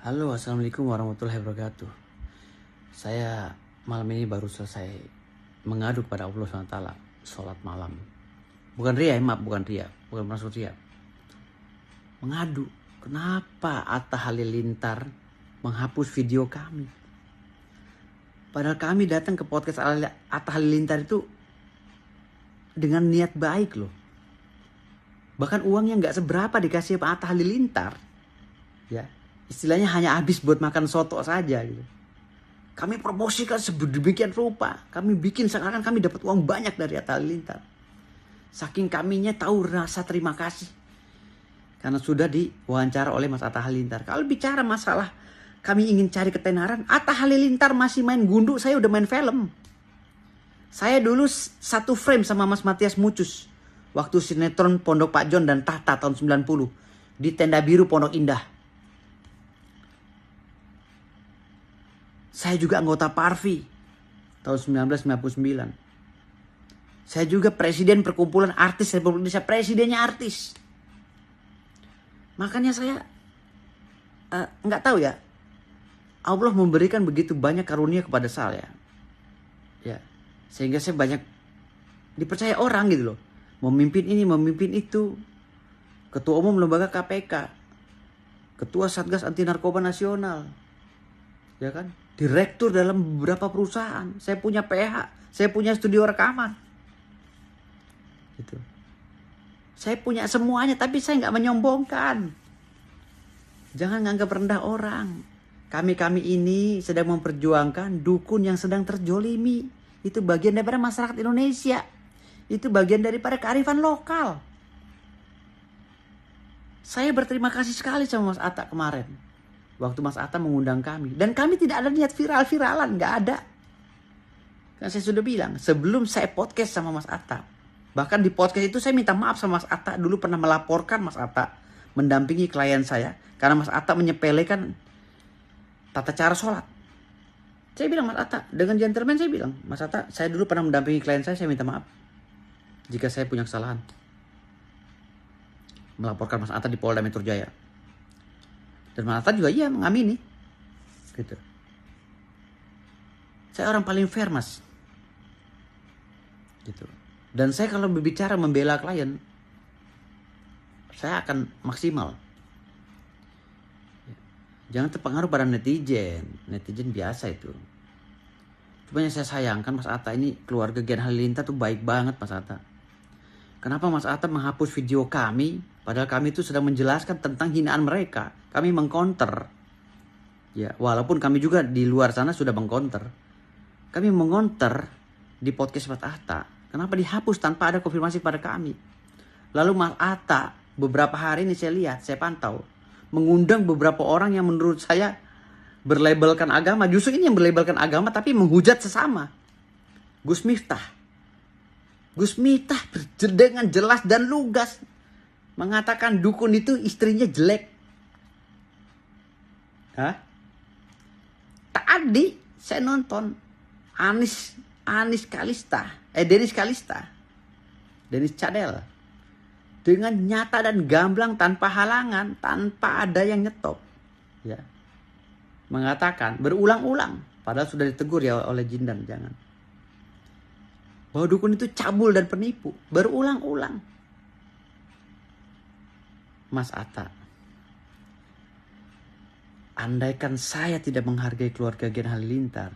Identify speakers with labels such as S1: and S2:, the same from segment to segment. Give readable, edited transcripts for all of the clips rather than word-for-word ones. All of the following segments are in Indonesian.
S1: Halo, assalamualaikum warahmatullahi wabarakatuh. Saya malam ini baru selesai mengadu kepada Allah SWT, sholat malam. Bukan ria, maaf, bukan maksud ria. Mengadu, kenapa Atta Halilintar menghapus video kami? Padahal kami datang ke podcast Atta Halilintar itu dengan niat baik loh. Bahkan uangnya nggak seberapa dikasih Pak Atta Halilintar, ya. Istilahnya hanya habis buat makan soto saja gitu. Kami promosikan sedemikian rupa. Kami bikin seakan kami dapat uang banyak dari Atta Halilintar. Saking kaminya tahu rasa terima kasih. Karena sudah diwawancara oleh Mas Atta Halilintar. Kalau bicara masalah kami ingin cari ketenaran, Atta Halilintar masih main gundu, saya udah main film. Saya dulu satu frame sama Mas Matias Mucus. Waktu sinetron Pondok Pak John dan Tahta tahun 90. Di Tenda Biru Pondok Indah. Saya juga anggota Parvi tahun 1999. Saya juga presiden Perkumpulan Artis Republik Indonesia, presidennya artis. Makanya saya nggak tahu ya, Allah memberikan begitu banyak karunia kepada saya, ya, sehingga saya banyak dipercaya orang gitu loh, memimpin ini, memimpin itu, ketua umum lembaga KPK, ketua Satgas Anti Narkoba Nasional, ya kan, direktur dalam beberapa perusahaan. Saya punya PH, saya punya studio rekaman. Gitu. Saya punya semuanya, tapi saya nggak menyombongkan. Jangan nganggap rendah orang. Kami ini sedang memperjuangkan dukun yang sedang terjolimi. Itu bagian daripada masyarakat Indonesia. Itu bagian daripada kearifan lokal. Saya berterima kasih sekali sama Mas Atta kemarin. Waktu Mas Atta mengundang kami. Dan kami tidak ada niat viral-viralan. Nggak ada. Kan saya sudah bilang. Sebelum saya podcast sama Mas Atta. Bahkan di podcast itu saya minta maaf sama Mas Atta. Dulu pernah melaporkan Mas Atta mendampingi klien saya. Karena Mas Atta menyepelekan tata cara sholat. Saya bilang Mas Atta. Dengan gentleman saya bilang. Mas Atta, saya dulu pernah mendampingi klien saya minta maaf. Jika saya punya kesalahan. Melaporkan Mas Atta di Polda Metro Jaya. Dan Mas Atta juga iya mengamini. Gitu. Saya orang paling fair, Mas. Gitu. Dan saya kalau berbicara membela klien, saya akan maksimal. Jangan terpengaruh pada netizen. Netizen biasa itu. Cuma yang saya sayangkan Mas Atta ini, keluarga Gen Halilintar tuh baik banget Mas Atta. Kenapa Mas Atta menghapus video kami? Padahal kami itu sedang menjelaskan tentang hinaan mereka. Kami mengcounter. Ya, walaupun kami juga di luar sana sudah mengcounter. Kami mengcounter di podcast Mas Atta. Kenapa dihapus tanpa ada konfirmasi pada kami? Lalu Mas Atta beberapa hari ini saya lihat, saya pantau. Mengundang beberapa orang yang menurut saya berlabelkan agama. Justru ini yang berlabelkan agama tapi menghujat sesama. Gus Miftah dengan jelas dan lugas mengatakan dukun itu istrinya jelek. Hah? Tadi saya nonton Denis Cadel dengan nyata dan gamblang tanpa halangan, tanpa ada yang nyetop, ya, mengatakan berulang-ulang, padahal sudah ditegur ya oleh Jindan, jangan, bahwa dukun itu cabul dan penipu, berulang-ulang. Mas Atta, andaikan saya tidak menghargai keluarga Gen Halilintar,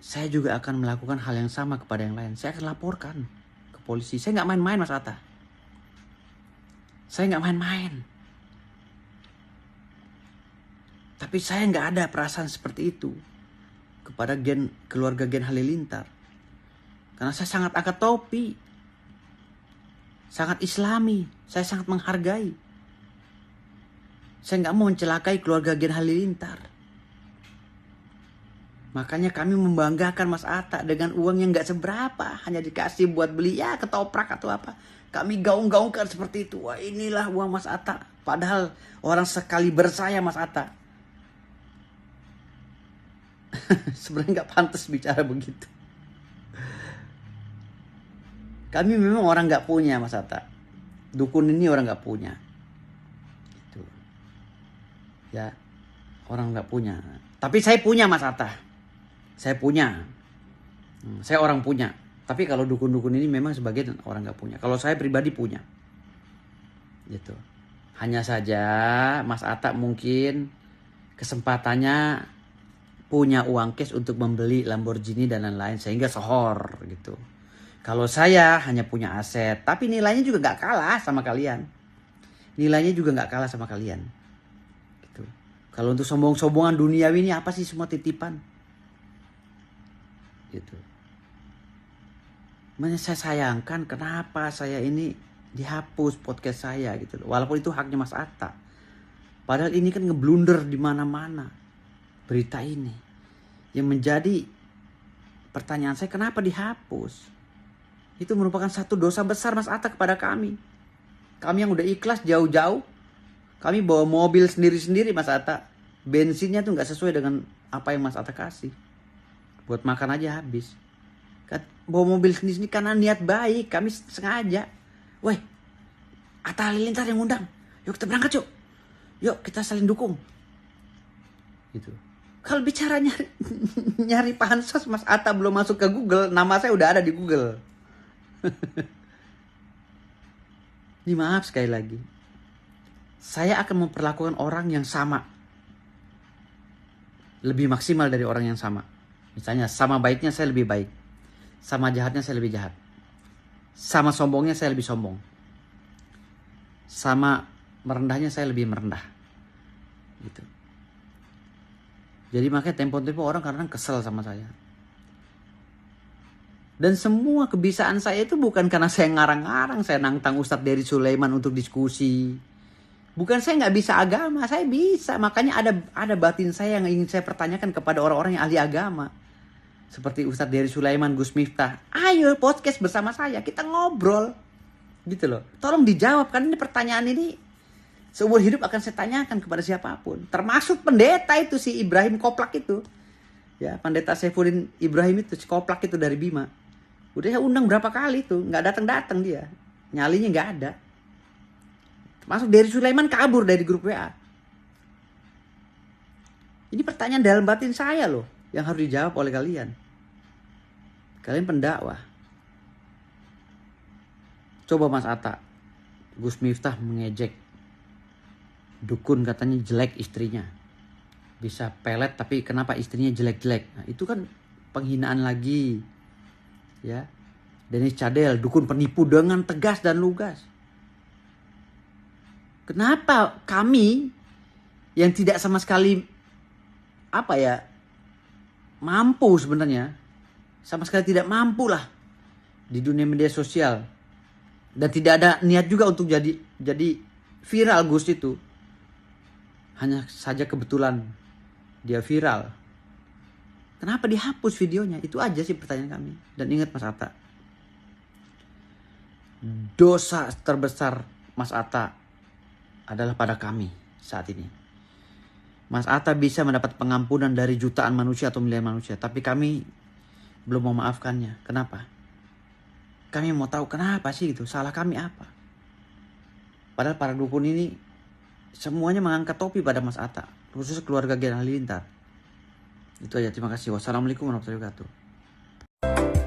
S1: saya juga akan melakukan hal yang sama kepada yang lain. Saya akan laporkan ke polisi. Saya nggak main-main Mas Atta. Saya nggak main-main. Tapi saya nggak ada perasaan seperti itu kepada keluarga Gen Halilintar. Karena saya sangat angkat topi. Sangat islami. Saya sangat menghargai. Saya nggak mau mencelakai keluarga Gen Halilintar. Makanya kami membanggakan Mas Atta dengan uang yang nggak seberapa. Hanya dikasih buat beli ya ketoprak atau apa. Kami gaung-gaungkan seperti itu. Wah, inilah uang Mas Atta. Padahal orang sekali bersaya Mas Atta. Sebenarnya nggak pantas bicara begitu. Kami memang orang nggak punya Mas Atta. Dukun ini orang nggak punya. Gitu. Ya, orang nggak punya. Tapi saya punya Mas Atta. Saya punya. Saya orang punya. Tapi kalau dukun-dukun ini memang sebagian orang nggak punya. Kalau saya pribadi punya. Gitu. Hanya saja Mas Atta mungkin kesempatannya punya uang cash untuk membeli Lamborghini dan lain-lain sehingga sohor gitu. Kalau saya hanya punya aset, tapi nilainya juga nggak kalah sama kalian. Nilainya juga nggak kalah sama kalian. Gitu. Kalau untuk sombong-sombongan duniawi ini apa sih, semua titipan. Gitu. Makanya saya sayangkan kenapa saya ini dihapus podcast saya gitu loh. Walaupun itu haknya Mas Atta. Padahal ini kan ngeblunder di mana-mana berita ini. Yang menjadi pertanyaan saya, kenapa dihapus? Itu merupakan satu dosa besar Mas Atta kepada kami. Kami yang udah ikhlas jauh-jauh. Kami bawa mobil sendiri-sendiri Mas Atta. Bensinnya tuh gak sesuai dengan apa yang Mas Atta kasih. Buat makan aja habis. Bawa mobil sendiri karena niat baik. Kami sengaja. Woi, Atta Halilintar yang undang. Yuk kita berangkat yuk. Yuk kita saling dukung. Gitu. Kalau bicara nyari pansos, Mas Atta belum masuk ke Google. Nama saya udah ada di Google. Ini maaf sekali lagi. Saya akan memperlakukan orang yang sama. Lebih maksimal dari orang yang sama. Misalnya sama baiknya saya lebih baik. Sama jahatnya saya lebih jahat. Sama sombongnya saya lebih sombong. Sama merendahnya saya lebih merendah. Gitu. Jadi makanya tempo-tempo orang kadang kesel sama saya. Dan semua kebisaan saya itu bukan karena saya ngarang-ngarang. Saya nantang Ustadz Dery Sulaiman untuk diskusi. Bukan saya nggak bisa agama. Saya bisa. Makanya ada batin saya yang ingin saya pertanyakan kepada orang-orang yang ahli agama. Seperti Ustadz Dery Sulaiman, Gus Miftah. Ayo podcast bersama saya. Kita ngobrol. Gitu loh. Tolong dijawab. Karena ini pertanyaan ini seumur hidup akan saya tanyakan kepada siapapun. Termasuk pendeta itu, si Ibrahim Koplak itu. Ya, pendeta Saifuddin Ibrahim itu, si Koplak itu dari Bima. Udah saya undang berapa kali tuh. Nggak datang-datang dia. Nyalinya nggak ada. Termasuk Dery Sulaiman kabur dari grup WA. Ini pertanyaan dalam batin saya loh. Yang harus dijawab oleh kalian. Kalian pendakwah. Coba Mas Atta. Gus Miftah mengejek. Dukun katanya jelek istrinya. Bisa pelet tapi kenapa istrinya jelek-jelek. Nah, itu kan penghinaan lagi. Ya. Dennis Cadel, dukun penipu dengan tegas dan lugas. Kenapa kami yang tidak sama sekali mampu sebenarnya, sama sekali tidak mampu lah di dunia media sosial, dan tidak ada niat juga untuk jadi viral Gus itu, hanya saja kebetulan dia viral. Kenapa dihapus videonya? Itu aja sih pertanyaan kami. Dan ingat Mas Atta, dosa terbesar Mas Atta adalah pada kami saat ini. Mas Atta bisa mendapat pengampunan dari jutaan manusia atau miliar manusia. Tapi kami belum memaafkannya. Kenapa? Kami mau tahu kenapa sih gitu. Salah kami apa? Padahal para dukun ini semuanya mengangkat topi pada Mas Atta. Khusus keluarga Gen Halilintar. Itu aja. Terima kasih. Wassalamualaikum warahmatullahi wabarakatuh.